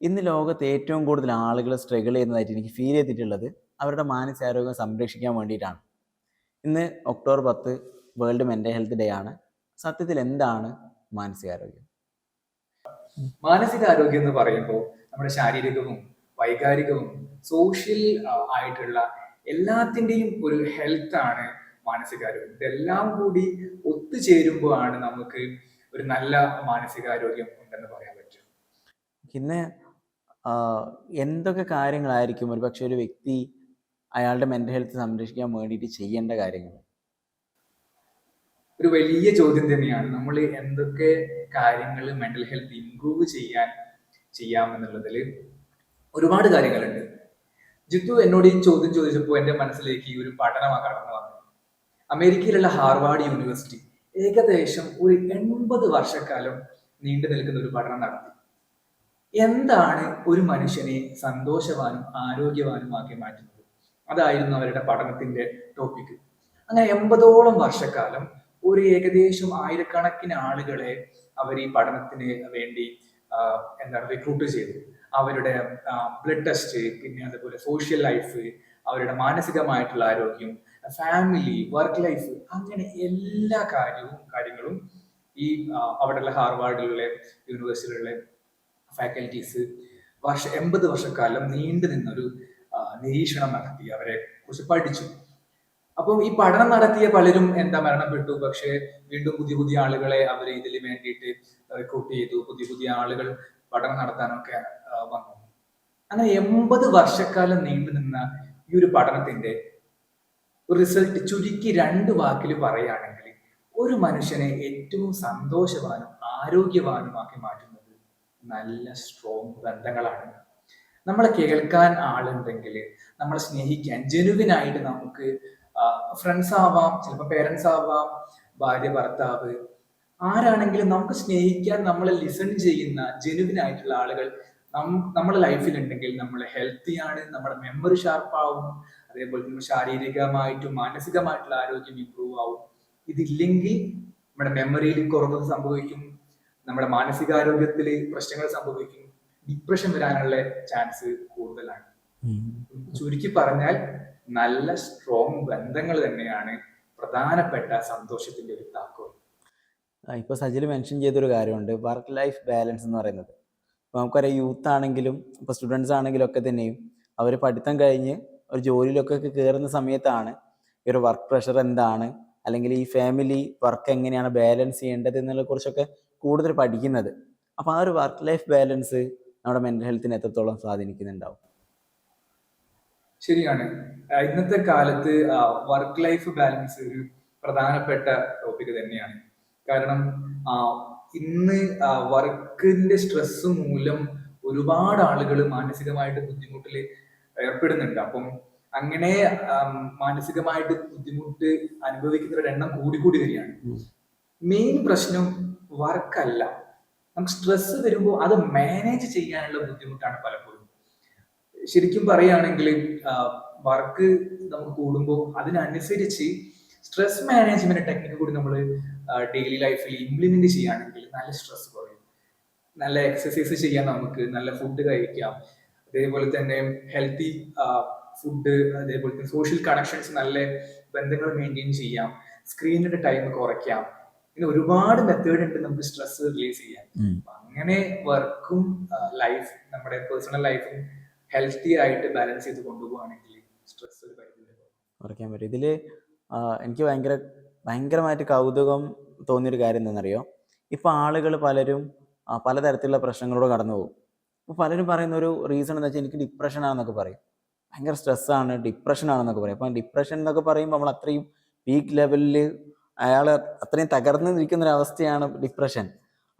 ഇന്ന് ലോകത്ത് ഏറ്റവും കൂടുതൽ ആളുകൾ സ്ട്രഗിൾ ചെയ്യുന്നതായിട്ട് എനിക്ക് ഫീൽ ചെയ്തിട്ടുള്ളത് അവരുടെ മാനസികാരോഗ്യം സംരക്ഷിക്കാൻ വേണ്ടിയിട്ടാണ്. ഇന്ന് October 10 world mental health day ആണ്. സത്യത്തിൽ എന്താണ് മാനസികാരോഗ്യം? മാനസികാരോഗ്യം എന്ന് പറയുമ്പോൾ നമ്മുടെ ശാരീരികവും വൈകാരികവും സോഷ്യൽ ആയിട്ടുള്ള എല്ലാത്തിൻ്റെയും ഒരു ഹെൽത്ത് ആണ് മാനസികാരോഗ്യം. ഇതെല്ലാം കൂടി ഒത്തുചേരുമ്പോഴാണ് നമുക്ക് ഒരു നല്ല മാനസികാരോഗ്യം ഉണ്ടെന്ന് പറയാൻ പറ്റും. ഇന്ന് എന്തൊക്കെ കാര്യങ്ങളായിരിക്കും ഒരു പക്ഷേ ഒരു വ്യക്തി അയാളുടെ മെൻ്റൽ ഹെൽത്ത് സംരക്ഷിക്കാൻ വേണ്ടിയിട്ട് ചെയ്യേണ്ട കാര്യങ്ങൾ? ഒരു വലിയ ചോദ്യം തന്നെയാണ്. നമ്മൾ എന്തൊക്കെ കാര്യങ്ങൾ മെന്റൽ ഹെൽത്ത് ഇംപ്രൂവ് ചെയ്യാമെന്നുള്ളതിൽ ഒരുപാട് കാര്യങ്ങളുണ്ട്. ജിത്തു എന്നോട് ഈ ചോദ്യം ചോദിച്ചപ്പോൾ എൻ്റെ മനസ്സിലേക്ക് ഈ ഒരു പഠനമാണ് കടന്നു വന്നത്. അമേരിക്കയിലുള്ള ഹാർവാർഡ് യൂണിവേഴ്സിറ്റി ഏകദേശം ഒരു 80 വർഷക്കാലം നീണ്ടു നിൽക്കുന്ന ഒരു പഠനം നടത്തി. എന്താണ് ഒരു മനുഷ്യനെ സന്തോഷവാനും ആരോഗ്യവാനുമാക്കി മാറ്റുന്നത്? അതായിരുന്നു അവരുടെ പഠനത്തിന്റെ ടോപ്പിക്. അങ്ങനെ 80ഓളം വർഷക്കാലം ഒരു ഏകദേശം ആയിരക്കണക്കിന് ആളുകളെ അവർ ഈ പഠനത്തിന് വേണ്ടി റിക്രൂട്ട് ചെയ്തു. അവരുടെ ബ്ലഡ് ടെസ്റ്റ്, പിന്നെ അതുപോലെ സോഷ്യൽ ലൈഫ്, അവരുടെ മാനസികമായിട്ടുള്ള ആരോഗ്യം, ഫാമിലി, വർക്ക് ലൈഫ്, അങ്ങനെ എല്ലാ കാര്യങ്ങളും ഈ അവിടെയുള്ള ഹാർവാർഡിലുള്ള യൂണിവേഴ്സിറ്റിയിലുള്ള ഫാക്കൽറ്റീസ് 80 വർഷക്കാലം നീണ്ടു നിന്നൊരു നിരീക്ഷണം നടത്തി, അവരെ കുറിച്ച് പഠിച്ചു. അപ്പം ഈ പഠനം നടത്തിയ പലരും മരണപ്പെട്ടു. പക്ഷെ വീണ്ടും പുതിയ പുതിയ ആളുകളെ അവർ ഇതിൽ വേണ്ടിയിട്ട് റിക്രൂട്ട് ചെയ്തു. പുതിയ ആളുകൾ പഠനം നടത്താനൊക്കെ വന്നു. അങ്ങനെ 80 വർഷക്കാലം നീണ്ടു നിന്ന ഈ ഒരു പഠനത്തിന്റെ ഒരു റിസൾട്ട് ചുരുക്കി 2 വാക്കിൽ പറയുകയാണെങ്കിൽ, ഒരു മനുഷ്യനെ ഏറ്റവും സന്തോഷവാനും ആരോഗ്യവാനുമാക്കി മാറ്റുന്നത് നല്ല സ്ട്രോങ് ബന്ധങ്ങളാണ്. നമ്മളെ കേൾക്കാൻ ആളുണ്ടെങ്കിൽ, നമ്മളെ സ്നേഹിക്കാൻ ജെനുവിനായിട്ട് നമുക്ക് ഫ്രണ്ട്സ് ആവാം, ചിലപ്പോൾ പേരൻസ് ആവാം, ഭാര്യ, ഭർത്താവ്, ആരാണെങ്കിലും നമുക്ക് സ്നേഹിക്കാൻ, നമ്മളെ ലിസൺ ചെയ്യുന്ന ജെനുവിൻ ആയിട്ടുള്ള ആളുകൾ നമ്മുടെ ലൈഫിലുണ്ടെങ്കിൽ നമ്മൾ ഹെൽത്തിയാണ്, നമ്മുടെ മെമ്മറി ഷാർപ്പാവും, അതേപോലെ തന്നെ ശാരീരികമായിട്ടും മാനസികമായിട്ടുള്ള ആരോഗ്യം ഇമ്പ്രൂവ് ആവും. ഇതില്ലെങ്കിൽ നമ്മുടെ മെമ്മറിയിൽ കുറവ് സംഭവിക്കും, നമ്മുടെ മാനസികാരോഗ്യത്തിൽ പ്രശ്നങ്ങൾ സംഭവിക്കും, ഡിപ്രഷൻ വരാനുള്ള ചാൻസ് കൂടുതലാണ്. ചുരുക്കി പറഞ്ഞാൽ നല്ല സ്ട്രോങ് ബന്ധങ്ങൾ തന്നെയാണ് പ്രധാനപ്പെട്ട സന്തോഷത്തിന്റെ ഒരു താക്കോൽ. ഇപ്പോൾ സജിൽ മെൻഷൻ ചെയ്തൊരു കാര്യമുണ്ട്, വർക്ക് ലൈഫ് ബാലൻസ് എന്ന് പറയുന്നത്. ഇപ്പോൾ നമുക്കറിയാം, യൂത്ത് ആണെങ്കിലും ഇപ്പോൾ സ്റ്റുഡൻസ് ആണെങ്കിലും ഒക്കെ തന്നെയും അവർ പഠിത്തം കഴിഞ്ഞ് ഒരു ജോലിയിലൊക്കെ കയറുന്ന സമയത്താണ് ഈ ഒരു വർക്ക് പ്രഷർ എന്താണ്, അല്ലെങ്കിൽ ഈ ഫാമിലി വർക്ക് എങ്ങനെയാണ് ബാലൻസ് ചെയ്യേണ്ടത് എന്നതിനെ കുറിച്ചൊക്കെ കൂടുതൽ പഠിക്കുന്നത്. അപ്പോൾ ആ ഒരു വർക്ക് ലൈഫ് ബാലൻസ് നമ്മുടെ മെൻ്റൽ ഹെൽത്തിനെ എത്രത്തോളം സ്വാധീനിക്കുന്നുണ്ടാവും? ശരിയാണ്. ഇന്നത്തെ കാലത്ത് വർക്ക് ലൈഫ് ബാലൻസ് ഒരു പ്രധാനപ്പെട്ട ടോപ്പിക് തന്നെയാണ്. കാരണം ഇന്ന് വർക്കിന്റെ സ്ട്രെസ് മൂലം ഒരുപാട് ആളുകൾ മാനസികമായിട്ട് ബുദ്ധിമുട്ടിൽ ഏർപ്പെടുന്നുണ്ട്. അപ്പം അങ്ങനെ മാനസികമായിട്ട് ബുദ്ധിമുട്ട് അനുഭവിക്കുന്നവരുടെ എണ്ണം കൂടി വരികയാണ്. മെയിൻ പ്രശ്നം വർക്കല്ല, നമുക്ക് സ്ട്രെസ് വരുമ്പോൾ അത് മാനേജ് ചെയ്യാനുള്ള ബുദ്ധിമുട്ടാണ് പലപ്പോഴും. ശരിക്കും പറയുകയാണെങ്കിൽ വർക്ക് നമുക്ക് കൂടുമ്പോൾ അതിനനുസരിച്ച് സ്ട്രെസ് മാനേജ്മെന്റ് ടെക്നിക്ക് കൂടി നമ്മൾ ഡെയിലി ലൈഫിൽ ഇംപ്ലിമെന്റ് ചെയ്യുകയാണെങ്കിൽ നല്ല സ്ട്രെസ് കുറയും. നല്ല എക്സസൈസ് ചെയ്യാൻ, നമുക്ക് നല്ല ഫുഡ് കഴിക്കാം, അതേപോലെ തന്നെ ഹെൽത്തി ഫുഡ്, അതേപോലെ തന്നെ സോഷ്യൽ കണക്ഷൻസ്, നല്ല ബന്ധങ്ങൾ മെയിൻറ്റെയിൻ ചെയ്യാം, സ്ക്രീനിന്റെ ടൈം കുറയ്ക്കാം. ഇങ്ങനെ ഒരുപാട് മെത്തേഡ് ഉണ്ട് നമുക്ക് സ്ട്രെസ് റിലീസ് ചെയ്യാൻ. അങ്ങനെ വർക്കും ലൈഫ്, നമ്മുടെ പേഴ്സണൽ ലൈഫും ഹെൽത്തി ആയിട്ട് ബാലൻസ് ചെയ്ത് കൊണ്ടുപോകുകയാണെങ്കിൽ സ്ട്രെസ് ഒരു പരിധി കുറയ്ക്കാൻ പറ്റും. ഇതിൽ എനിക്ക് ഭയങ്കരമായിട്ട് കൗതുകം തോന്നിയൊരു കാര്യം എന്താണെന്നറിയോ? ഇപ്പോൾ ആളുകൾ പലരും പലതരത്തിലുള്ള പ്രശ്നങ്ങളോട് കടന്നു പോകും. അപ്പോൾ പലരും പറയുന്ന ഒരു റീസൺ എന്താ വെച്ചാൽ, എനിക്ക് ഡിപ്രഷൻ ആണെന്നൊക്കെ പറയും, ഭയങ്കര സ്ട്രെസ്സാണ്, ഡിപ്രഷൻ ആണെന്നൊക്കെ പറയും. അപ്പം ഡിപ്രഷൻ എന്നൊക്കെ പറയുമ്പോൾ നമ്മൾ അത്രയും പീക്ക് ലെവലിൽ അയാൾ അത്രയും തകർന്നു നിൽക്കുന്ന ഒരവസ്ഥയാണ് ഡിപ്രഷൻ.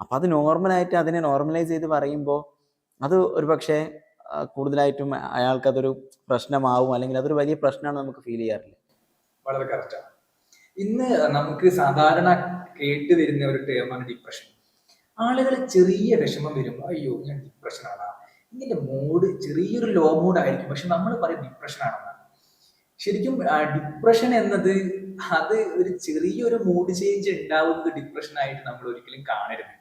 അപ്പം അത് നോർമലായിട്ട് അതിനെ നോർമലൈസ് ചെയ്ത് പറയുമ്പോൾ അത് ഒരു പക്ഷേ കൂടുതലായിട്ടും അയാൾക്കതൊരു പ്രശ്നമാവും, അല്ലെങ്കിൽ അതൊരു വലിയ പ്രശ്നമാണ് നമുക്ക് ഫീൽ ചെയ്യാറില്ല. വളരെ കറക്റ്റാണ്. ഇന്ന് നമുക്ക് സാധാരണ കേട്ട് വരുന്ന ഒരു ടേമാണ് ഡിപ്രഷൻ. ആളുകൾ ചെറിയ വിഷമം വരുമ്പോൾ, അയ്യോ ഞാൻ ഡിപ്രഷൻ ആണ്, ഇതിന്റെ മൂഡ് ചെറിയൊരു ലോ മൂഡ് ആയിരിക്കും, പക്ഷെ നമ്മൾ പറയും ഡിപ്രഷൻ ആണെന്നാണ്. ശരിക്കും ഡിപ്രഷൻ എന്നത് അത് ഒരു ചെറിയൊരു മൂഡ് ചേഞ്ച് ഉണ്ടാവുന്നത് ഡിപ്രഷൻ ആയിട്ട് നമ്മൾ ഒരിക്കലും കാണരുത്.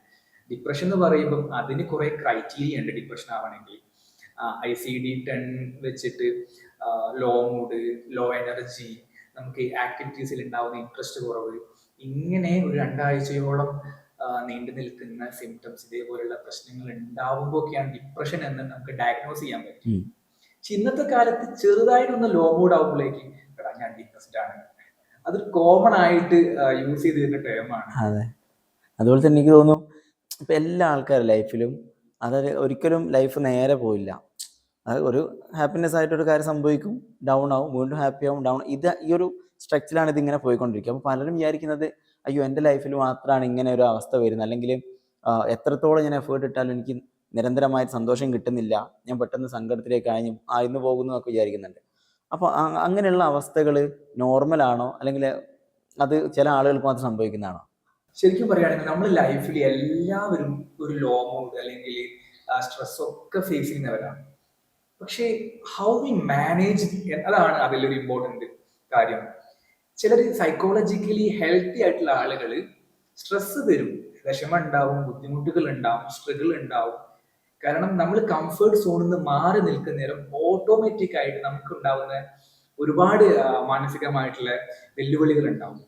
ഡിപ്രഷൻ എന്ന് പറയുമ്പം അതിന് കുറെ ക്രൈറ്റീരിയ ഉണ്ട് ഡിപ്രഷൻ ആവണമെങ്കിൽ. ICD-10 വെച്ചിട്ട് ലോ മൂഡ്, ലോ എനർജി, നമുക്ക് ആക്ടിവിറ്റീസിൽ ഉണ്ടാവുന്ന ഇൻട്രസ്റ്റ് കുറവ്, ഇങ്ങനെ ഒരു 2 ആഴ്ചയോളം നീണ്ടു നിൽക്കുന്ന സിംറ്റംസ്, ഇതേപോലുള്ള പ്രശ്നങ്ങൾ ഉണ്ടാവുമ്പോഴൊക്കെയാണ് ഡിപ്രഷൻ എന്ന് നമുക്ക് ഡയഗ്നോസ് ചെയ്യാൻ പറ്റും. പക്ഷെ ഇന്നത്തെ കാലത്ത് ചെറുതായിട്ടൊന്ന് ലോ മൂഡ് ആവുമ്പോഴേക്ക് എടാ ഞാൻ ഡിപ്രസ്ഡ് ആണ്, അതൊരു കോമൺ ആയിട്ട് യൂസ് ചെയ്ത് വരുന്ന ടേമാണ്. അതെ. അതുപോലെ തന്നെ എനിക്ക് തോന്നുന്നു ഇപ്പം എല്ലാ ആൾക്കാരുടെ ലൈഫിലും അതായത് ഒരിക്കലും ലൈഫ് നേരെ പോയില്ല. അത് ഒരു ഹാപ്പിനെസ് ആയിട്ടൊരു കാര്യം സംഭവിക്കും, ഡൗൺ ആവും, വീണ്ടും ഹാപ്പി ആവും, ഡൗൺ. ഈ ഒരു സ്ട്രക്ചറിലാണ് ഇതിങ്ങനെ പോയിക്കൊണ്ടിരിക്കുക. അപ്പോൾ പലരും വിചാരിക്കുന്നത് അയ്യോ എൻ്റെ ലൈഫിൽ മാത്രമാണ് ഇങ്ങനെ ഒരു അവസ്ഥ വരുന്നത്, അല്ലെങ്കിൽ എത്രത്തോളം ഞാൻ എഫേർട്ട് ഇട്ടാലും എനിക്ക് നിരന്തരമായിട്ട് സന്തോഷം കിട്ടുന്നില്ല, ഞാൻ പെട്ടെന്ന് സങ്കടത്തിലേക്ക് ആയിരുന്നു പോകുന്നു എന്നൊക്കെ വിചാരിക്കുന്നുണ്ട്. അപ്പോൾ അങ്ങനെയുള്ള അവസ്ഥകൾ നോർമലാണോ, അല്ലെങ്കിൽ അത് ചില ആളുകൾക്ക് മാത്രം സംഭവിക്കുന്നതാണോ? ശരിക്കും പറയുകയാണെങ്കിൽ നമ്മൾ ലൈഫിൽ എല്ലാവരും ഒരു ലോ മൂഡ് അല്ലെങ്കിൽ സ്ട്രെസ് ഒക്കെ ഫേസ് ചെയ്യുന്നവരാണ്. പക്ഷേ ഹൗ വി മാനേജ്, അതാണ് അതിലൊരു ഇമ്പോർട്ടന്റ് കാര്യം. ചിലർ സൈക്കോളജിക്കലി ഹെൽത്തി ആയിട്ടുള്ള ആളുകൾ സ്ട്രെസ് വരും, വിഷമം ഉണ്ടാവും, ബുദ്ധിമുട്ടുകൾ ഉണ്ടാവും, സ്ട്രഗിൾ ഉണ്ടാവും. കാരണം നമ്മൾ കംഫർട്ട് സോണിൽ നിന്ന് മാറി നിൽക്കുന്ന നേരം ഓട്ടോമാറ്റിക് ആയിട്ട് നമുക്ക് ഉണ്ടാവുന്ന ഒരുപാട് മാനസികമായിട്ടുള്ള വെല്ലുവിളികൾ ഉണ്ടാവും.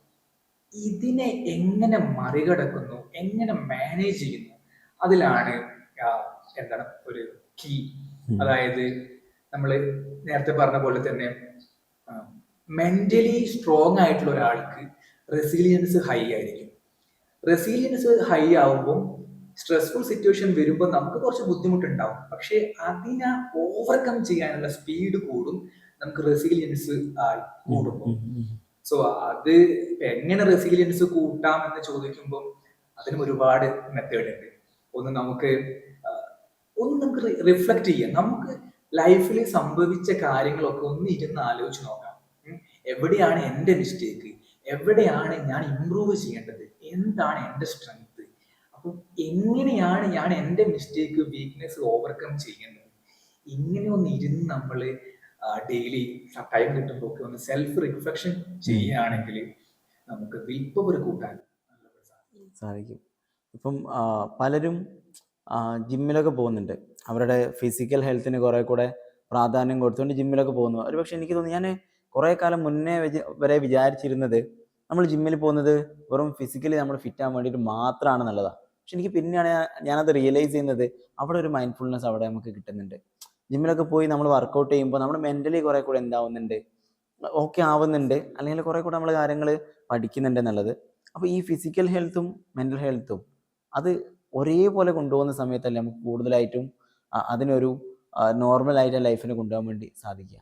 ഇതിനെ എങ്ങനെ മറികടക്കുന്നു, എങ്ങനെ മാനേജ് ചെയ്യുന്നു, അതിലാണ് എന്താണ് ഒരു കീ. അതായത് നമ്മൾ നേരത്തെ പറഞ്ഞ പോലെ തന്നെ മെന്റലി സ്ട്രോങ് ആയിട്ടുള്ള ഒരാൾക്ക് റെസിലിയൻസ് ഹൈ ആയിരിക്കും. റെസിലിയൻസ് ഹൈ ആവുമ്പോൾ സ്ട്രെസ്ഫുൾ സിറ്റുവേഷൻ വരുമ്പോൾ നമുക്ക് കുറച്ച് ബുദ്ധിമുട്ടുണ്ടാവും, പക്ഷെ അതിനെ ഓവർകം ചെയ്യാനുള്ള സ്പീഡ് കൂടും നമുക്ക് റെസിലിയൻസ് കൂടുമ്പോൾ. സോ അത് എങ്ങനെ റെസിലിയൻസ് കൂട്ടാം എന്ന് ചോദിക്കുമ്പോൾ അതിനും ഒരുപാട് മെത്തേഡ് ഉണ്ട്. ഒന്ന് നമുക്ക് റിഫ്ലക്ട് ചെയ്യാം, നമുക്ക് ലൈഫിൽ സംഭവിച്ച കാര്യങ്ങളൊക്കെ ഒന്ന് ഇരുന്ന് ആലോചിച്ച് നോക്കാം. എവിടെയാണ് എൻ്റെ മിസ്റ്റേക്ക്, എവിടെയാണ് ഞാൻ ഇംപ്രൂവ് ചെയ്യേണ്ടത്, എന്താണ് എൻ്റെ സ്ട്രെങ്ത്, അപ്പം എങ്ങനെയാണ് ഞാൻ എൻ്റെ മിസ്റ്റേക്ക്, വീക്ക്നെസ് ഓവർകം ചെയ്യേണ്ടത്. ഇങ്ങനെ ഒന്ന് ഇരുന്ന് നമ്മൾ ഡെയിലി ടൈം കിട്ടുമ്പോൾ ഒക്കെ ഒന്ന് സെൽഫ് റിഫ്ലക്ഷൻ ചെയ്യുകയാണെങ്കിൽ നമുക്ക് വിൽ പവർ കൂട്ടാൻ സാധിക്കും. ഇപ്പം പലരും ജിമ്മിലൊക്കെ പോകുന്നുണ്ട്, അവരുടെ ഫിസിക്കൽ ഹെൽത്തിന് കുറേ കൂടെ പ്രാധാന്യം കൊടുത്തുകൊണ്ട് ജിമ്മിലൊക്കെ പോകുന്നു. ഒരു പക്ഷേ എനിക്ക് തോന്നുന്നു ഞാൻ കുറേ കാലം മുന്നേ വരെ വിചാരിച്ചിരുന്നത് നമ്മൾ ജിമ്മിൽ പോകുന്നത് വെറും ഫിസിക്കലി നമ്മൾ ഫിറ്റ് ആകാൻ വേണ്ടിയിട്ട് മാത്രമാണ് നല്ലതാണ്. പക്ഷെ എനിക്ക് പിന്നെയാണ് ഞാനത് റിയലൈസ് ചെയ്യുന്നത് അവിടെ ഒരു മൈൻഡ്ഫുൾനെസ് അവിടെ നമുക്ക് കിട്ടുന്നുണ്ട്. ജിമ്മിലൊക്കെ പോയി നമ്മൾ വർക്കൗട്ട് ചെയ്യുമ്പോൾ നമ്മൾ മെൻ്റലി കുറേ കൂടെ എന്താവുന്നുണ്ട്, ഓക്കെ ആവുന്നുണ്ട്, അല്ലെങ്കിൽ കുറേ കൂടെ നമ്മൾ കാര്യങ്ങൾ പഠിക്കുന്നുണ്ട് എന്നുള്ളത്. അപ്പോൾ ഈ ഫിസിക്കൽ ഹെൽത്തും മെൻ്റൽ ഹെൽത്തും അത് ഒരേപോലെ കൊണ്ടുപോകുന്ന സമയത്തല്ലേ നമുക്ക് കൂടുതലായിട്ടും അതിനൊരു നോർമലായിട്ട് ലൈഫിനെ കൊണ്ടുപോകാൻ വേണ്ടി സാധിക്കുക.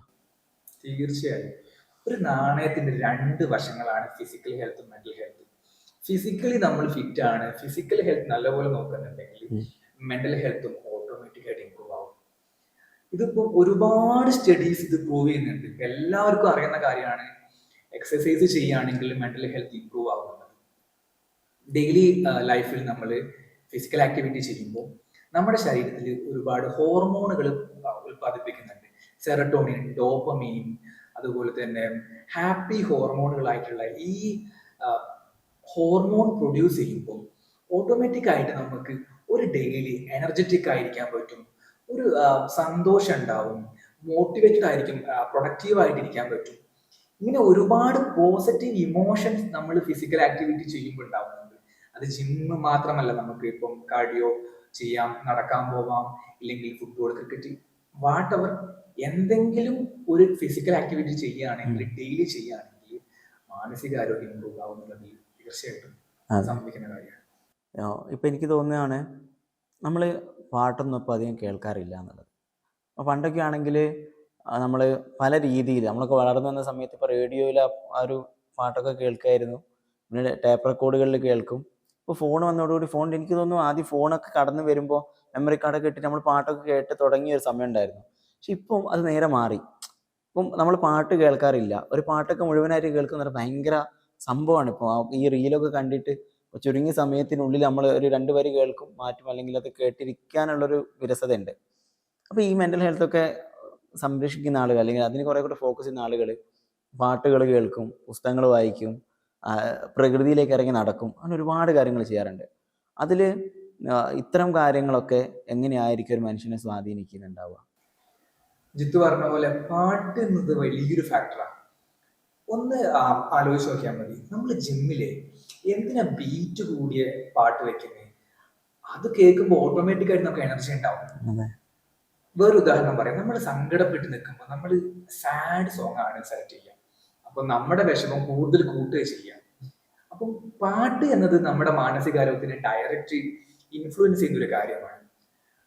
തീർച്ചയായും ഒരു നാണയത്തിന്റെ 2 വശങ്ങളാണ് ഫിസിക്കൽ ഹെൽത്തും മെന്റൽ ഹെൽത്തും. ഫിസിക്കലി നമ്മൾ ഫിറ്റ് ആണ്, ഫിസിക്കൽ ഹെൽത്ത് നല്ലപോലെ നോക്കുന്നുണ്ടെങ്കിൽ മെന്റൽ ഹെൽത്തും ഓട്ടോമാറ്റിക് ആയിട്ട് ഇമ്പ്രൂവ് ആവും. ഇതിപ്പോ ഒരുപാട് സ്റ്റഡീസ് ഇത് പ്രൂവ് ചെയ്യുന്നുണ്ട്, എല്ലാവർക്കും അറിയുന്ന കാര്യമാണ്. എക്സസൈസ് ചെയ്യുകയാണെങ്കിൽ മെന്റൽ ഹെൽത്ത് ഇമ്പ്രൂവ് ആവുന്നത്. ഡെയിലി ലൈഫിൽ നമ്മൾ ഫിസിക്കൽ ആക്ടിവിറ്റി ചെയ്യുമ്പോൾ നമ്മുടെ ശരീരത്തിൽ ഒരുപാട് ഹോർമോണുകൾ ഉൽപ്പാദിപ്പിക്കുന്നുണ്ട്. സെറട്ടോണിൻ, ഡോപ്പമീൻ, അതുപോലെ തന്നെ ഹാപ്പി ഹോർമോണുകളായിട്ടുള്ള ഈ ഹോർമോൺ പ്രൊഡ്യൂസ് ചെയ്യുമ്പോൾ ഓട്ടോമാറ്റിക് ആയിട്ട് നമുക്ക് ഒരു ഡെയിലി എനർജറ്റിക് ആയിരിക്കാൻ പറ്റും, ഒരു സന്തോഷം ഉണ്ടാവും, മോട്ടിവേറ്റഡ് ആയിരിക്കും, പ്രൊഡക്റ്റീവ് ആയിട്ടിരിക്കാൻ പറ്റും. ഇങ്ങനെ ഒരുപാട് പോസിറ്റീവ് ഇമോഷൻസ് നമ്മൾ ഫിസിക്കൽ ആക്ടിവിറ്റി ചെയ്യുമ്പോൾ ഉണ്ടാവുന്നുണ്ട്. അത് ജിമ്മ് മാത്രമല്ല, നമുക്ക് ഇപ്പം കാർഡിയോ ചെയ്യാം, നടക്കാൻ പോവാം, ഇല്ലെങ്കിൽ ഫുട്ബോൾ, ക്രിക്കറ്റ്, വാട്ട് എവർ, എന്തെങ്കിലും ഒരു ഫിസിക്കൽ ആക്ടിവിറ്റി ചെയ്യുകയാണെങ്കിൽ, ഡെയിലി ചെയ്യുകയാണെങ്കിൽ മാനസികാരോഗ്യം ഇമ്പ്രൂവ് ആവുന്നുള്ളത് തീർച്ചയായിട്ടും സംഭവിക്കുന്ന കാര്യമാണ്. ഇപ്പം എനിക്ക് തോന്നുകയാണ് നമ്മൾ പാട്ടൊന്നും ഇപ്പോൾ അധികം കേൾക്കാറില്ല എന്നുള്ളത്. അപ്പോൾ പണ്ടൊക്കെ ആണെങ്കിൽ നമ്മൾ പല രീതിയിൽ നമ്മളൊക്കെ വളർന്നു വന്ന സമയത്ത് ഇപ്പോൾ റേഡിയോയിൽ ആ ഒരു പാട്ടൊക്കെ കേൾക്കുമായിരുന്നു, പിന്നെ ടേപ്പ് റെക്കോർഡുകളിൽ കേൾക്കും. ഇപ്പോൾ ഫോൺ വന്നതോടുകൂടി ഫോണിൽ എനിക്ക് തോന്നുന്നു ആദ്യം ഫോണൊക്കെ കടന്നു വരുമ്പോൾ മെമ്മറി കാർഡൊക്കെ ഇട്ടിട്ട് നമ്മൾ പാട്ടൊക്കെ കേട്ട് തുടങ്ങിയ ഒരു സമയം ഉണ്ടായിരുന്നു. പക്ഷെ ഇപ്പം അത് നേരെ മാറി. ഇപ്പം നമ്മൾ പാട്ട് കേൾക്കാറില്ല, ഒരു പാട്ടൊക്കെ മുഴുവനായിട്ട് കേൾക്കുന്ന ഭയങ്കര സംഭവമാണ്. ഇപ്പോൾ ഈ റീലൊക്കെ കണ്ടിട്ട് ചുരുങ്ങിയ സമയത്തിനുള്ളിൽ നമ്മൾ ഒരു 2 വരി കേൾക്കും, മാറ്റും, അല്ലെങ്കിൽ അത് കേട്ടിരിക്കാനുള്ളൊരു വിരസതയുണ്ട്. അപ്പോൾ ഈ മെൻ്റൽ ഹെൽത്തൊക്കെ സംരക്ഷിക്കുന്ന ആളുകൾ, അല്ലെങ്കിൽ അതിന് കുറേ കൂടെ ഫോക്കസ് ചെയ്യുന്ന ആളുകൾ പാട്ടുകൾ കേൾക്കും, പുസ്തകങ്ങൾ വായിക്കും, പ്രകൃതിയിലേക്ക് ഇറങ്ങി നടക്കും, അങ്ങനെ ഒരുപാട് കാര്യങ്ങൾ ചെയ്യാറുണ്ട്. അതിൽ ഇത്തരം കാര്യങ്ങളൊക്കെ എങ്ങനെയായിരിക്കും ഒരു മനുഷ്യനെ സ്വാധീനിക്കുന്നുണ്ടാവുക? ജിത്തു പറഞ്ഞ പോലെ പാട്ട് എന്നത് വലിയൊരു ഫാക്ടറാണ്. ഒന്ന് ആലോചിച്ച് നോക്കിയാൽ മതി. നമ്മൾ ജിമ്മിലെ എന്തിനാ ബീറ്റ് കൂടിയ പാട്ട് വെക്കുന്നത്? അത് കേൾക്കുമ്പോൾ ഓട്ടോമാറ്റിക് ആയിട്ട് നമുക്ക് എനർജി ഉണ്ടാവും. അതെ. വേറെ ഉദാഹരണം പറയാം. നമ്മൾ സങ്കടപ്പെട്ട് നിൽക്കുമ്പോൾ നമ്മൾ സാഡ് സോങ് ആണ് സെലക്ട് ചെയ്യുക. അപ്പൊ നമ്മുടെ വിഷമം കൂടുതൽ കൂട്ടുകയും ചെയ്യാം. അപ്പം പാട്ട് എന്നത് നമ്മുടെ മാനസികാരോഗ്യത്തിനെ ഡയറക്റ്റ് ഇൻഫ്ലുവൻസ് ചെയ്യുന്ന ഒരു കാര്യമാണ്.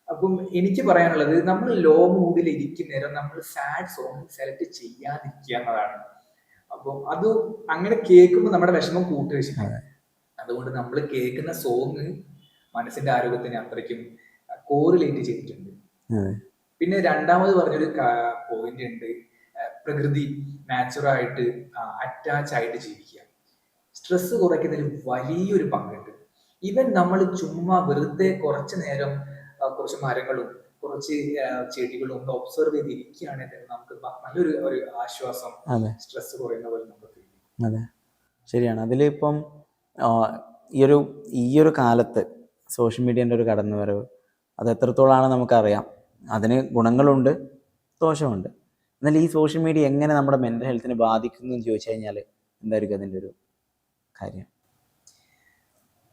അപ്പം എനിക്ക് പറയാനുള്ളത്, നമ്മൾ ലോ മൂഡിൽ ഇരിക്കുന്ന നേരം നമ്മൾ സാഡ് സോങ് സെലക്ട് ചെയ്യാതിരിക്കുക എന്നതാണ്. അപ്പം അത് അങ്ങനെ കേൾക്കുമ്പോൾ നമ്മുടെ വിഷമം കൂട്ടുകയും ചെയ്യും. അതുകൊണ്ട് നമ്മൾ കേൾക്കുന്ന സോങ് മനസ്സിന്റെ ആരോഗ്യത്തിന് അത്രയ്ക്കും കോറിലേറ്റ് ചെയ്തിട്ടുണ്ട്. പിന്നെ രണ്ടാമത് പറഞ്ഞൊരു പോയിന്റ് ഉണ്ട്, പ്രകൃതി നാച്ചുറായിട്ട് അറ്റാച്ച് ആയിട്ട് ജീവിക്കുക. സ്ട്രെസ് കുറയ്ക്കുന്നതിൽ വലിയൊരു പങ്കുണ്ട്. ഈവൻ നമ്മൾ ചുമ്മാ വെറുതെ കുറച്ചു നേരം കുറച്ച് മരങ്ങളും കുറച്ച് ചെടികളും ഒന്ന് ഒബ്സർവ് ചെയ്തിരിക്കുകയാണെങ്കിൽ നമുക്ക് നല്ലൊരു ഒരു ആശ്വാസം, സ്ട്രെസ് കുറയുന്ന പോലെ നമുക്ക് ഫീൽ ചെയ്യും. അതെ, ശരിയാണ്. അതിലിപ്പം ഈ ഒരു കാലത്ത് സോഷ്യൽ മീഡിയൻ്റെ ഒരു കടന്നുവരവ് അത് എത്രത്തോളമാണ് നമുക്കറിയാം. അതിന് ഗുണങ്ങളുണ്ട്, ദോഷമുണ്ട്. എന്നാൽ ഈ സോഷ്യൽ മീഡിയ എങ്ങനെ നമ്മുടെ മെൻ്റൽ ഹെൽത്തിനെ ബാധിക്കുന്നു എന്ന് ചോദിച്ചു കഴിഞ്ഞാൽ എന്തായിരിക്കും അതിൻ്റെ ഒരു കാര്യം?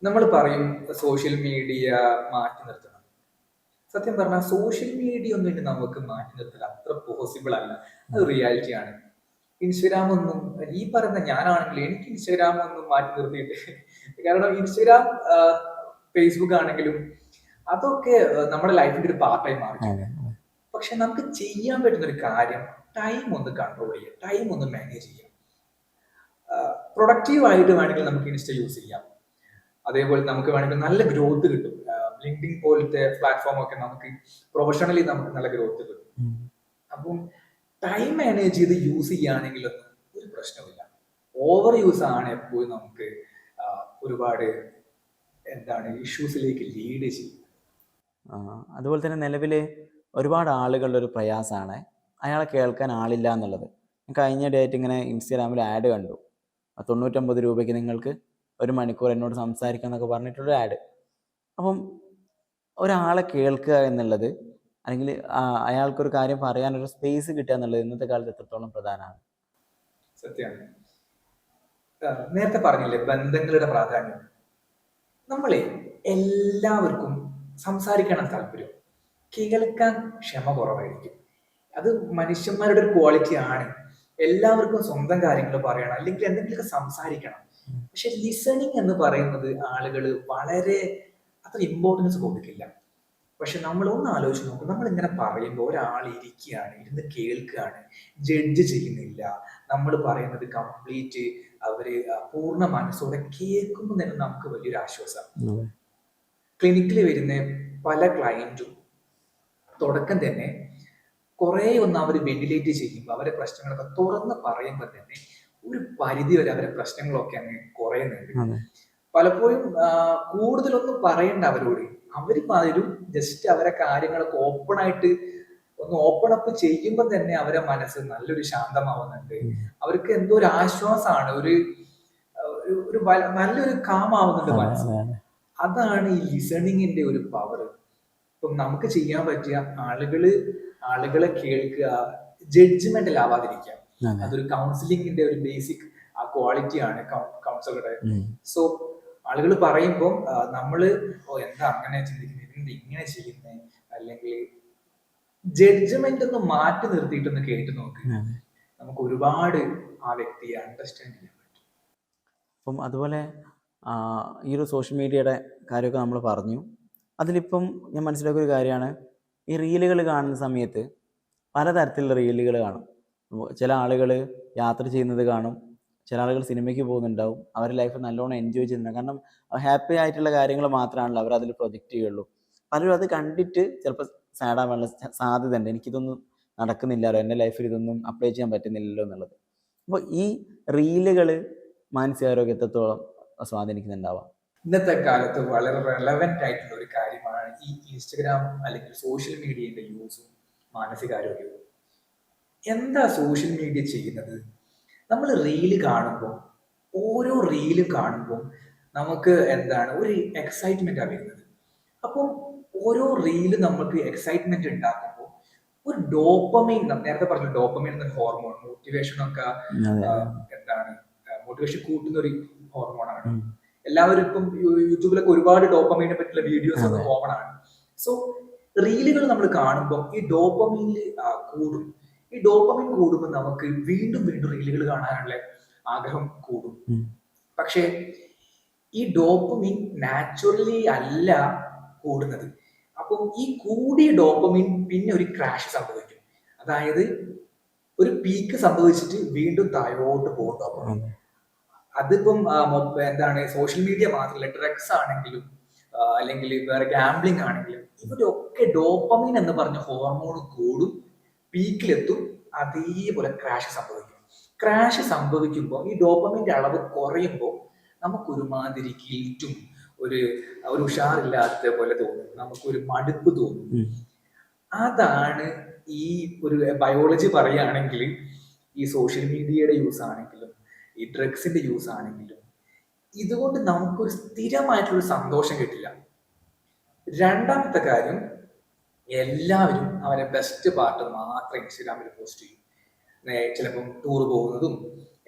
നമ്മൾ പറയും സോഷ്യൽ മീഡിയ മാറ്റി നിർത്തണം. സത്യം പറഞ്ഞാൽ സോഷ്യൽ മീഡിയ ഒന്നും നമുക്ക് മാറ്റി നിർത്തൽ അത്ര പോസിബിൾ അല്ല. അത് റിയാലിറ്റി ആണ്. ഇൻസ്റ്റഗ്രാം ഒന്നും, ഈ പറയുന്ന ഞാനാണെങ്കിൽ എനിക്ക് ഇൻസ്റ്റഗ്രാം ഒന്നും മാറ്റി നിർത്തിയിട്ട്, കാരണം ഇൻസ്റ്റഗ്രാം ഫേസ്ബുക്ക് ആണെങ്കിലും അതൊക്കെ നമ്മുടെ ലൈഫിന്റെ ഒരു പാർട്ടായി മാറി. പക്ഷെ നമുക്ക് ചെയ്യാൻ പറ്റുന്ന ഒരു കാര്യം ടൈം ഒന്ന് കൺട്രോൾ ചെയ്യുക, ടൈം ഒന്ന് മാനേജ് ചെയ്യാം. പ്രൊഡക്റ്റീവ് ആയിട്ട് വേണമെങ്കിൽ നമുക്ക് ഇൻസ്റ്റ യൂസ് ചെയ്യാം. അതേപോലെ നമുക്ക് വേണമെങ്കിൽ നല്ല ഗ്രോത്ത് കിട്ടും. ലിങ്ക്ഡിൻ പോലത്തെ പ്ലാറ്റ്ഫോം ഒക്കെ നമുക്ക് പ്രൊഫഷണലി നമുക്ക് നല്ല ഗ്രോത്ത് കിട്ടും. അപ്പം ടൈം മാനേജ് ചെയ്ത് യൂസ് ചെയ്യുകയാണെങ്കിലൊന്നും ഒരു പ്രശ്നമില്ല. ഓവർ യൂസ് ആണ് എപ്പോഴും നമുക്ക് ഒരുപാട് ഇഷ്യൂസിലേക്ക് ലീഡ് ചെയ്യും. അതുപോലെ തന്നെ നിലവിൽ ഒരുപാട് ആളുകളുടെ ഒരു പ്രയാസമാണ് അയാളെ കേൾക്കാൻ ആളില്ല എന്നുള്ളത്. കഴിഞ്ഞ ഡേറ്റ് ഇങ്ങനെ ഇൻസ്റ്റാഗ്രാമിൽ ആഡ് കണ്ടു, 99 രൂപയ്ക്ക് നിങ്ങൾക്ക് 1 മണിക്കൂർ എന്നോട് സംസാരിക്കാം എന്നൊക്കെ പറഞ്ഞിട്ടൊരു ആഡ്. അപ്പം ഒരാളെ കേൾക്കുക എന്നുള്ളത്, അല്ലെങ്കിൽ അയാൾക്കൊരു കാര്യം പറയാനൊരു സ്പേസ് കിട്ടുക എന്നുള്ളത് ഇന്നത്തെ കാലത്ത് എത്രത്തോളം പ്രധാനമാണ്? സത്യമാണ്. നേരത്തെ പറഞ്ഞില്ലേ ബന്ധങ്ങളുടെ പ്രാധാന്യം. നമ്മളെ എല്ലാവർക്കും സംസാരിക്കണം താല്പര്യം, കേൾക്കാൻ ക്ഷമ കുറവായിരിക്കും. അത് മനുഷ്യന്മാരുടെ ഒരു ക്വാളിറ്റി ആണ്. എല്ലാവർക്കും സ്വന്തം കാര്യങ്ങൾ പറയണം, അല്ലെങ്കിൽ എന്തെങ്കിലുമൊക്കെ സംസാരിക്കണം. പക്ഷെ ലിസണിങ് എന്ന് പറയുന്നത് ആളുകൾ വളരെ അത്ര ഇമ്പോർട്ടൻസ് കൊടുക്കില്ല. പക്ഷെ നമ്മൾ ഒന്ന് ആലോചിച്ച് നോക്കും, നമ്മൾ ഇങ്ങനെ പറയുമ്പോൾ ഒരാൾ ഇരിക്കുകയാണ്, ഇരുന്ന് കേൾക്കുകയാണ്, ജഡ്ജ് ചെയ്യുന്നില്ല. നമ്മൾ പറയുന്നത് കംപ്ലീറ്റ് അവര് പൂർണ്ണ മനസ്സോടെ കേൾക്കുമ്പോൾ തന്നെ നമുക്ക് വലിയൊരു ആശ്വാസം. ക്ലിനിക്കിൽ വരുന്ന പല ക്ലയന്റും തുടക്കം തന്നെ കുറെ ഒന്ന് അവർ വെന്റിലേറ്റ് ചെയ്യുമ്പോൾ അവരെ പ്രശ്നങ്ങളൊക്കെ തുറന്ന് പറയുമ്പോൾ തന്നെ ഒരു പരിധി വരെ അവരെ പ്രശ്നങ്ങളൊക്കെ അങ്ങ് കുറയുന്നുണ്ട്. പലപ്പോഴും കൂടുതലൊന്നും പറയണ്ട അവരോട്, അവർ പലരും ജസ്റ്റ് അവരെ കാര്യങ്ങളൊക്കെ ഓപ്പൺ ആയിട്ട് ഒന്ന് ഓപ്പൺ അപ്പ് ചെയ്യുമ്പോൾ തന്നെ അവരെ മനസ്സ് നല്ലൊരു ശാന്തമാവുന്നുണ്ട്. അവർക്ക് എന്തോ ഒരു ആശ്വാസമാണ്, ഒരു നല്ലൊരു കാമാവുന്നുണ്ട് മനസ്സ്. അതാണ് ഈ ലിസണിങ്ങിന്റെ ഒരു പവർ. ഇപ്പം നമുക്ക് ചെയ്യാൻ പറ്റിയ ആളുകളെ കേൾക്കുക, ജഡ്ജ്മെന്റൽ ആവാതിരിക്കുക. അതൊരു കൗൺസിലിങ്ങിന്റെ ഒരു ബേസിക് ക്വാളിറ്റി ആണ് കൗൺസിലറുടെ. സോ ആളുകൾ പറയുമ്പോൾ നമ്മള് എന്താ അങ്ങനെ ചിന്തിക്കുന്നത്, ഇങ്ങനെ ചെയ്യുന്നത്, അല്ലെങ്കിൽ ജഡ്ജ്മെന്റ് ഒന്ന് മാറ്റി നിർത്തിയിട്ടൊന്ന് കേട്ട് നോക്ക്. നമുക്ക് ഒരുപാട് ആ വ്യക്തിയെ അണ്ടർസ്റ്റാൻഡ് ചെയ്യാൻ പറ്റും. അപ്പം അതുപോലെ ഈ ഒരു സോഷ്യൽ മീഡിയയുടെ കാര്യമൊക്കെ നമ്മൾ പറഞ്ഞു. അതിലിപ്പം ഞാൻ മനസ്സിലാക്കിയൊരു കാര്യമാണ്, ഈ റീലുകൾ കാണുന്ന സമയത്ത് പലതരത്തിലുള്ള റീലുകൾ കാണും. ചില ആളുകൾ യാത്ര ചെയ്യുന്നത് കാണും, ചില ആളുകൾ സിനിമയ്ക്ക് പോകുന്നുണ്ടാവും, അവരുടെ ലൈഫ് നല്ലോണം എൻജോയ് ചെയ്യുന്നുണ്ടാവും. കാരണം ഹാപ്പി ആയിട്ടുള്ള കാര്യങ്ങൾ മാത്രമാണല്ലോ അവർ അതിൽ പ്രൊജക്റ്റ് ചെയ്യുള്ളൂ. പലരും അത് കണ്ടിട്ട് ചിലപ്പോൾ സാഡാവാനുള്ള സാധ്യത ഉണ്ട്, എനിക്കിതൊന്നും നടക്കുന്നില്ലല്ലോ, എൻ്റെ ലൈഫിൽ ഇതൊന്നും അപ്ലൈ ചെയ്യാൻ പറ്റുന്നില്ലല്ലോ എന്നുള്ളത്. അപ്പോൾ ഈ റീലുകൾ മാനസികാരോഗ്യം എത്രത്തോളം സ്വാധീനിക്കുന്നുണ്ടാവാം? ഇന്നത്തെ കാലത്ത് വളരെ റെലവെന്റ് ആയിട്ടുള്ള ഒരു കാര്യമാണ് ഈ ഇൻസ്റ്റഗ്രാം അല്ലെങ്കിൽ സോഷ്യൽ മീഡിയയുടെ യൂസും മാനസികാരോഗ്യവും. എന്താ സോഷ്യൽ മീഡിയ ചെയ്യുന്നത്? നമ്മൾ റീല് കാണുമ്പോൾ, ഓരോ റീല് കാണുമ്പോൾ നമുക്ക് ഒരു എക്സൈറ്റ്മെന്റ് ആണ് വരുന്നത്. അപ്പം ഓരോ റീല് നമുക്ക് എക്സൈറ്റ്മെന്റ് ഉണ്ടാക്കുമ്പോൾ ഒരു ഡോപ്പമൈൻ, നേരത്തെ പറഞ്ഞു ഡോപ്പമൈൻ എന്നൊരു ഹോർമോൺ മോട്ടിവേഷൻ ഒക്കെ അതെ. എന്താണ് മോട്ടിവേഷൻ കൂട്ടുന്ന ഒരു ഹോർമോണാണ്. ഉം. എല്ലാവരും ഇപ്പം യൂട്യൂബിലൊക്കെ ഒരുപാട് ഡോപ്പമൈനെ പറ്റിയുള്ള വീഡിയോസ് ഒക്കെ അതെ. കോമൺ ആണ്. സോ റീലുകൾ നമ്മൾ കാണുമ്പോൾ ഈ ഡോപ്പമൈനിൽ കൂടും. ഈ ഡോപ്പമൈൻ കൂടുമ്പോൾ നമുക്ക് വീണ്ടും വീണ്ടും റീലുകൾ കാണാനുള്ള ആഗ്രഹം കൂടും. ഉം. പക്ഷേ ഈ ഡോപ്പമിൻ നാച്ചുറലി അല്ല കൂടുന്നത്. അപ്പം ഈ കൂടിയ ഡോപ്പമിൻ പിന്നെ ഒരു ക്രാഷ് സംഭവിക്കും. അതായത് ഒരു പീക്ക് സംഭവിച്ചിട്ട് വീണ്ടും താഴോട്ട് പോകും ഡോപ്പമിൻ. അതെ. അതിപ്പം എന്താണ് സോഷ്യൽ മീഡിയ മാത്രമല്ല, ഡ്രഗ്സ് ആണെങ്കിലും അല്ലെങ്കിൽ വേറെ ഗാംബ്ലിംഗ് ആണെങ്കിലും ഇവരൊക്കെ ഡോപ്പമിൻ എന്ന് പറഞ്ഞ ഹോർമോൺ കൂടും, പീക്കിലെത്തും, അതേപോലെ ക്രാഷ് സംഭവിക്കും. ക്രാഷ് സംഭവിക്കുമ്പോൾ ഈ ഡോപ്പമിന്റെ അളവ് കുറയുമ്പോൾ നമുക്കൊരുമാതിരി ഗിൽറ്റും ഒരു ഒരു ഉഷാറില്ലാത്ത പോലെ തോന്നും, നമുക്കൊരു മടുപ്പ് തോന്നും. ഉം. അതാണ് ഈ ഒരു ബയോളജി പറയുകയാണെങ്കിൽ ഈ സോഷ്യൽ മീഡിയയുടെ യൂസ് ആണെങ്കിലും ഈ ഡ്രഗ്സിന്റെ യൂസ് ആണെങ്കിലും ഇതുകൊണ്ട് നമുക്കൊരു സ്ഥിരമായിട്ടുള്ള സന്തോഷം കിട്ടില്ല. രണ്ടാമത്തെ കാര്യം, എല്ലാവരും അവരെ ബെസ്റ്റ് പാർട്ട് മാത്രം ഇൻസ്റ്റാഗ്രാമിൽ പോസ്റ്റ് ചെയ്യും. ചിലപ്പം ടൂർ പോകുന്നതും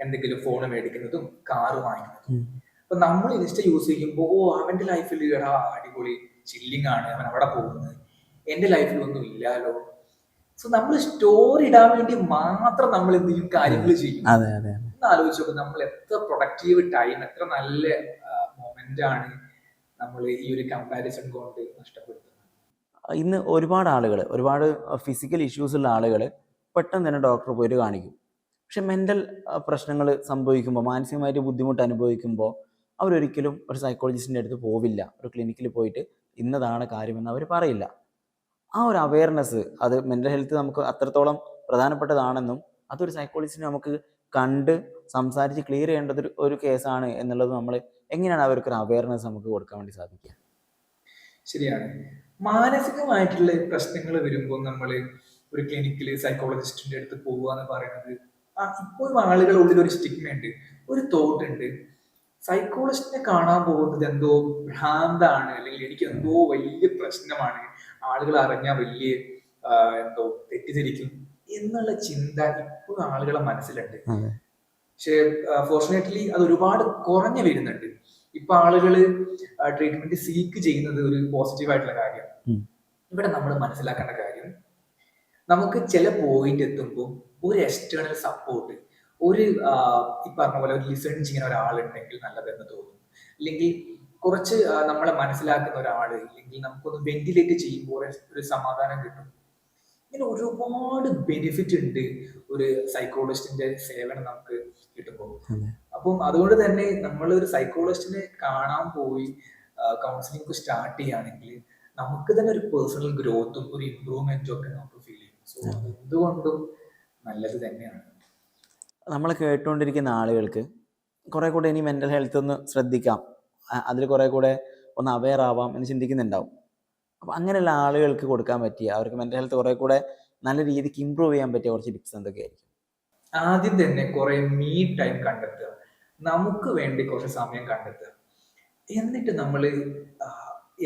എന്തെങ്കിലും ഫോൺ മേടിക്കുന്നതും കാറ് വാങ്ങിക്കുന്നതും. ഉം. അപ്പൊ നമ്മൾ ഇൻസ്റ്റ യൂസ് ചെയ്യുമ്പോൾ ഓ അവന്റെ ലൈഫിൽ എടാ അടിപൊളി ചില്ലിങ് ആണ്, അവൻ അവിടെ പോകുന്നത്, എന്റെ ലൈഫിൽ ഒന്നും ഇല്ലാലോ. സോ നമ്മൾ സ്റ്റോറി ഇടാൻ വേണ്ടി മാത്രം നമ്മൾ എന്തെങ്കിലും കാര്യങ്ങൾ ചെയ്യും. അതെ. അതെ. ഒന്ന് ആലോചിച്ച് നോക്കും, നമ്മൾ എത്ര പ്രൊഡക്റ്റീവ് ടൈം, എത്ര നല്ല മൊമെന്റ് ആണ് നമ്മൾ ഈ ഒരു കമ്പാരിസൺ കൊണ്ട് നഷ്ടപ്പെടുത്തുന്നത്. ഇന്ന് ഒരുപാട് ആളുകൾ, ഒരുപാട് ഫിസിക്കൽ ഇഷ്യൂസ് ഉള്ള ആളുകൾ പെട്ടെന്ന് തന്നെ ഡോക്ടറെ പോയിട്ട് കാണിക്കും. പക്ഷെ മെൻ്റൽ പ്രശ്നങ്ങൾ സംഭവിക്കുമ്പോൾ, മാനസികമായിട്ട് ബുദ്ധിമുട്ട് അനുഭവിക്കുമ്പോൾ അവരൊരിക്കലും ഒരു സൈക്കോളജിസ്റ്റിൻ്റെ അടുത്ത് പോവില്ല. ഒരു ക്ലിനിക്കിൽ പോയിട്ട് ഇന്നതാണ് കാര്യമെന്ന് അവർ പറയില്ല. ആ ഒരു അവയർനെസ്, അത് മെൻ്റൽ ഹെൽത്ത് നമുക്ക് അത്രത്തോളം പ്രധാനപ്പെട്ടതാണെന്നും അതൊരു സൈക്കോളജിസ്റ്റിനെ നമുക്ക് കണ്ട് സംസാരിച്ച് ക്ലിയർ ചെയ്യേണ്ടത് ഒരു കേസാണ് എന്നുള്ളത് നമ്മൾ എങ്ങനെയാണ് അവർക്കൊരു അവയർനെസ് നമുക്ക് കൊടുക്കാൻ വേണ്ടി സാധിക്കുക? ശരിയാണ്. മാനസികമായിട്ടുള്ള പ്രശ്നങ്ങൾ വരുമ്പോൾ നമ്മൾ ഒരു ക്ലിനിക്കിൽ സൈക്കോളജിസ്റ്റിന്റെ അടുത്ത് പോവുക എന്ന് പറയുന്നത് ഇപ്പോഴും ആളുകളുടെ ഉള്ളിൽ ഒരു സ്റ്റിഗ്മ ഉണ്ട്, ഒരു തോട്ട് ഉണ്ട്. സൈക്കോളജിസ്റ്റിനെ കാണാൻ പോകുന്നത് എന്തോ ഭ്രാന്താണ്, അല്ലെങ്കിൽ എനിക്ക് എന്തോ വലിയ പ്രശ്നമാണ്, ആളുകൾ അറിഞ്ഞാൽ വലിയ എന്തോ തെറ്റിദ്ധരിക്കും എന്നുള്ള ചിന്ത ഇപ്പോഴും ആളുകളെ മനസ്സിലുണ്ട്. അതെ. പക്ഷേ ഫോർച്ചുനേറ്റ്ലി അത് ഒരുപാട് കുറഞ്ഞു വരുന്നുണ്ട്. ഇപ്പൊ ആളുകള് ട്രീറ്റ്മെന്റ് സീക്ക് ചെയ്യുന്നത് ഒരു പോസിറ്റീവ് ആയിട്ടുള്ള കാര്യമാണ്. ഉം. ഇവിടെ നമ്മൾ മനസ്സിലാക്കേണ്ട കാര്യം, നമുക്ക് ചില പോയിന്റ് എത്തുമ്പോൾ ഒരു എക്സ്റ്റേണൽ സപ്പോർട്ട്, ഒരു ഈ പറഞ്ഞ പോലെ ഒരു ലിസൺ ചെയ്യുന്ന ഒരാളുണ്ടെങ്കിൽ നല്ലതെന്ന് തോന്നും. അല്ലെങ്കിൽ കുറച്ച് നമ്മളെ മനസ്സിലാക്കുന്ന ഒരാൾ, അല്ലെങ്കിൽ നമുക്കൊന്ന് വെന്റിലേറ്റ് ചെയ്യുമ്പോൾ ഒരു സമാധാനം കിട്ടും. ഇങ്ങനെ ഒരുപാട് ബെനിഫിറ്റ് ഉണ്ട് ഒരു സൈക്കോളജിസ്റ്റിന്റെ സേവനം നമുക്ക് കിട്ടുമ്പോൾ. അതെ. അപ്പം അതുകൊണ്ട് തന്നെ നമ്മൾ ഒരു സൈക്കോളജിസ്റ്റിനെ കാണാൻ പോയി കൗൺസിലിംഗ് സ്റ്റാർട്ട് ചെയ്യുകയാണെങ്കിൽ നമുക്ക് തന്നെ ഒരു പേഴ്സണൽ ഗ്രോത്തും ഒരു ഇമ്പ്രൂവ്മെന്റും ഒക്കെ നമുക്ക് ഫീൽ ചെയ്യും. സോ എന്തുകൊണ്ടും നല്ലത് തന്നെയാണ്. നമ്മൾ കേട്ടുകൊണ്ടിരിക്കുന്ന ആളുകൾക്ക് കുറേ കൂടെ ഇനി മെൻ്റൽ ഹെൽത്ത് ഒന്ന് ശ്രദ്ധിക്കാം, അതിൽ കുറേ കൂടെ ഒന്ന് അവെയർ ആവാം എന്ന് ചിന്തിക്കുന്നുണ്ടാവും. അപ്പോൾ അങ്ങനെയുള്ള ആളുകൾക്ക് കൊടുക്കാൻ പറ്റിയ, അവർക്ക് മെൻ്റൽ ഹെൽത്ത് കുറേ കൂടെ നല്ല രീതിക്ക് ഇമ്പ്രൂവ് ചെയ്യാൻ പറ്റിയ കുറച്ച് ടിപ്സ് എന്തൊക്കെയായിരിക്കും? ആദ്യം തന്നെ കുറെ മീ ടൈം കണ്ടെത്തുക, നമുക്ക് വേണ്ടി കുറച്ച് സമയം കണ്ടെത്തുക. എന്നിട്ട് നമ്മൾ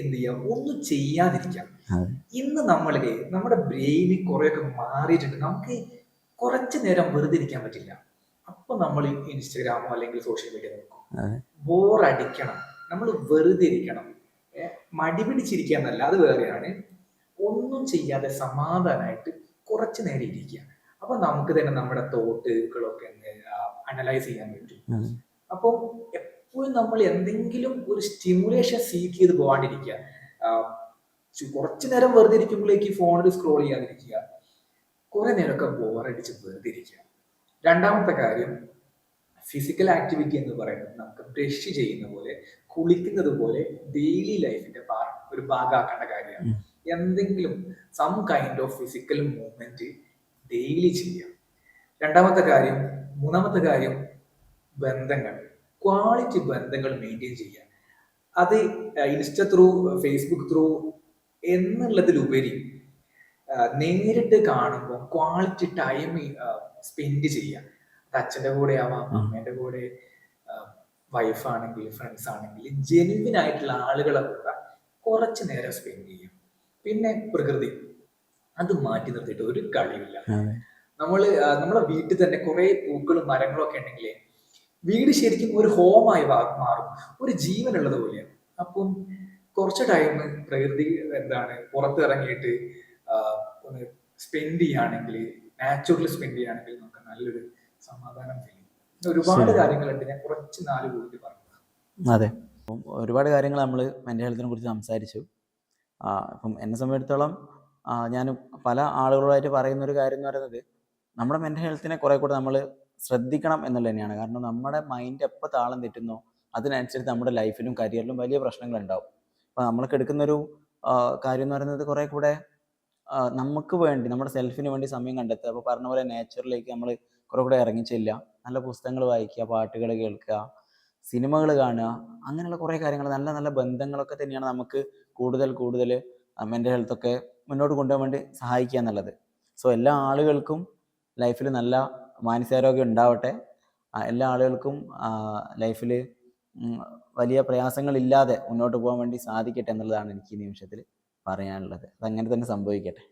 എന്ത് ചെയ്യുക, ഒന്നും ചെയ്യാതിരിക്കാം. അതെ. ഇന്ന് നമ്മളിലെ നമ്മുടെ ബ്രെയിന് കുറെയൊക്കെ മാറിയിട്ടുണ്ട്. നമുക്ക് കുറച്ചു നേരം വെറുതെ ഇരിക്കാൻ പറ്റില്ല. അപ്പൊ നമ്മൾ ഇൻസ്റ്റഗ്രാമോ അല്ലെങ്കിൽ സോഷ്യൽ മീഡിയ നോക്കും. അതെ. ബോറടിക്കണം, നമ്മൾ വെറുതെ ഇരിക്കണം. മടി പിടിച്ചിരിക്കുക എന്നല്ല, അത് വേറെയാണ്. ഒന്നും ചെയ്യാതെ സമാധാനമായിട്ട് കുറച്ചു നേരം ഇരിക്കുക. അപ്പൊ നമുക്ക് തന്നെ നമ്മുടെ തോട്ടുകളൊക്കെ അനലൈസ് ചെയ്യാൻ പറ്റും. അതെ. അപ്പോൾ എപ്പോഴും നമ്മൾ എന്തെങ്കിലും ഒരു സ്റ്റിമുലേഷൻ സീക്ക് ചെയ്ത് പോകാണ്ടിരിക്കുക. കുറച്ചു നേരം വെറുതെ ഇരിക്കുമ്പോഴേക്ക് ഫോണിൽ സ്ക്രോൾ ചെയ്യാതിരിക്കുക. കുറെ നേരമൊക്കെ ബോറടിച്ച് വെറുതെ ഇരിക്കുക. രണ്ടാമത്തെ കാര്യം, ഫിസിക്കൽ ആക്ടിവിറ്റി എന്ന് പറയുന്നത് നമുക്ക് ബ്രഷ് ചെയ്യുന്ന പോലെ, കുളിക്കുന്നത് പോലെ ഡെയിലി ലൈഫിന്റെ ഒരു ഭാഗമാക്കേണ്ട കാര്യമാണ്. എന്തെങ്കിലും some kind of physical movement daily ചെയ്യാം. മൂന്നാമത്തെ കാര്യം ബന്ധങ്ങൾ, ക്വാളിറ്റി ബന്ധങ്ങൾ മെയിൻറ്റെയിൻ ചെയ്യുക. അത് ഇൻസ്റ്റ ത്രൂ, ഫേസ്ബുക്ക് ത്രൂ എന്നുള്ളതിലുപരി നേരിട്ട് കാണുമ്പോൾ ക്വാളിറ്റി ടൈം സ്പെൻഡ് ചെയ്യുക. അത് അച്ഛൻ്റെ കൂടെ ആവാം, അമ്മേൻ്റെ കൂടെ, വൈഫ് ആണെങ്കിൽ, ഫ്രണ്ട്സ് ആണെങ്കിൽ, ജെന്യുവിൻ ആയിട്ടുള്ള ആളുകളെ കൂടെ കുറച്ച് നേരം സ്പെൻഡ് ചെയ്യും. പിന്നെ പ്രകൃതി, അത് മാറ്റി നിർത്തിയിട്ട് ഒരു കളിയില്ല. അതെ. നമ്മളെ വീട്ടിൽ തന്നെ കുറെ പൂക്കളും മരങ്ങളും ഒക്കെ ഉണ്ടെങ്കിലേ വീട് ശരിക്കും ഒരു ഹോമായി മാറും, ഒരു ജീവനുള്ളത് പോലെയാണ്. അപ്പം കുറച്ച് ടൈം പ്രകൃതി പുറത്തിറങ്ങിയിട്ട് ഒന്ന് സ്പെൻഡ് ചെയ്യുകയാണെങ്കിൽ, നാച്ചുറൽ സ്പെൻഡ് ചെയ്യുകയാണെങ്കിൽ നമുക്ക് നല്ലൊരു സമാധാനം ഫീൽ ചെയ്യും. പിന്നെ ഒരുപാട് ശരി. കാര്യങ്ങളുണ്ട്, ഞാൻ കുറച്ച് 4 പോയിന്റ് പറഞ്ഞു. അതെ. അപ്പം ഒരുപാട് കാര്യങ്ങൾ നമ്മൾ മെൻ്റൽ ഹെൽത്തിനെ കുറിച്ച് സംസാരിച്ചു. ഇപ്പം എന്നെ സംബന്ധിച്ചിടത്തോളം ഞാൻ പല ആളുകളോടായിട്ട് പറയുന്നൊരു കാര്യം എന്ന് പറയുന്നത്, നമ്മുടെ മെൻ്റൽ ഹെൽത്തിനെ കുറേ കൂടെ നമ്മൾ ശ്രദ്ധിക്കണം എന്നുള്ളത് തന്നെയാണ്. കാരണം നമ്മുടെ മൈൻഡ് എപ്പോൾ താളം തെറ്റുന്നോ അതിനനുസരിച്ച് നമ്മുടെ ലൈഫിലും കരിയറിലും വലിയ പ്രശ്നങ്ങളുണ്ടാവും. അപ്പോൾ നമ്മൾക്ക് എടുക്കുന്നൊരു കാര്യം എന്ന് പറയുന്നത് കുറേ കൂടെ നമുക്ക് വേണ്ടി, നമ്മുടെ സെൽഫിന് വേണ്ടി സമയം കണ്ടെത്തുക. അപ്പോൾ പറഞ്ഞ പോലെ നേച്ചറിലേക്ക് നമ്മൾ കുറേ കൂടെ ഇറങ്ങിച്ചെല്ലുക, നല്ല പുസ്തകങ്ങൾ വായിക്കുക, പാട്ടുകൾ കേൾക്കുക, സിനിമകൾ കാണുക, അങ്ങനെയുള്ള കുറേ കാര്യങ്ങൾ, നല്ല നല്ല ബന്ധങ്ങളൊക്കെ തന്നെയാണ് നമുക്ക് കൂടുതൽ കൂടുതൽ മെൻ്റൽ ഹെൽത്തൊക്കെ മുന്നോട്ട് കൊണ്ടുപോകാൻ വേണ്ടി സഹായിക്കുക എന്നുള്ളത്. സോ എല്ലാ ആളുകൾക്കും ലൈഫിൽ നല്ല മാനസികാരോഗ്യം ഉണ്ടാവട്ടെ. എല്ലാ ആളുകൾക്കും ലൈഫിൽ വലിയ പ്രയാസങ്ങളില്ലാതെ മുന്നോട്ട് പോകാൻ വേണ്ടി സാധിക്കട്ടെ എന്നുള്ളതാണ് എനിക്ക് ഈ നിമിഷത്തിൽ പറയാനുള്ളത്. അതങ്ങനെ തന്നെ സംഭവിക്കട്ടെ.